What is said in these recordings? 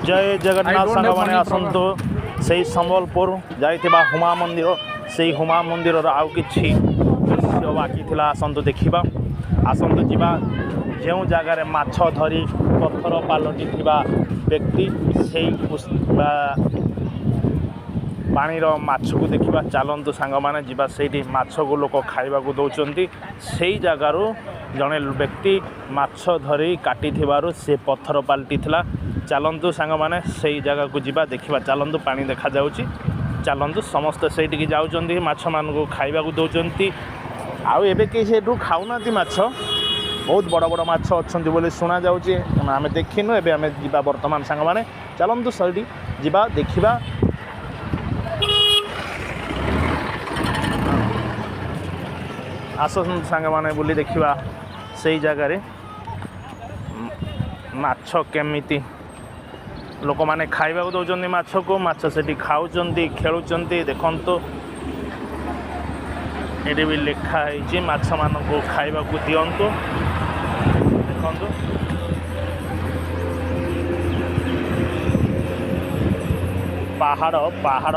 जय जगन्नाथ सांग मैंने आसतु से संबलपुर जाइथिबा हुमा मंदिर से हुमा मंदिर आउ कि दृश्य बाकी थिला आसतु देखा आसतु जीवा जो जगार माछ धरी पत्थर पालटी व्यक्ति से पानीर माछ को देखा चलतु सांग मैंने जीवा से माछ को लोक खाइबा को दौरान से जगार जड़े व्यक्ति माछ धरी काटी से पत्थर पाल्टी चलतु सांग मैंने से जगह को जीवा देखा चलतु पानी देखा जाउची चलतु समस्त से जाऊँच माछ मान को खाइबा को दौरान आउ एबे के सेठू खाऊना माछ बहुत बड़ बड़ माछ अच्छा बोली शुणा जाऊँगी आम देखिनु एबे आम जीवा बर्तमान सांग मैंने चलतु सही जीवा देखा आसतु सांग मैंने बुली देखा से जगार माछ केमिति लोक मैंने खाइबा को दौरान माछ को माछ से खाऊँ खेलुंट देखु ये भी लिखाई माछ मान को खाइबा को दिंतु देखु पहाड़ पहाड़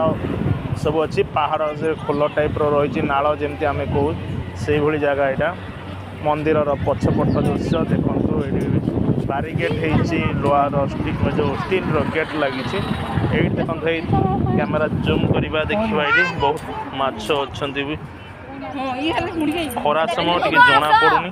सब अच्छी पहाड़ से खोल टाइप रही नाल जमी आम कहू से भली जगह यहाँ मंदिर पछपट दृश्य देखु ये बारिकेड होती लोहार जो स्टील गेट लगी ये देखो कैमेरा जूम करवा देखा ये बहुत माछ अच्छा भी खरा समय टे जना पड़ूनी।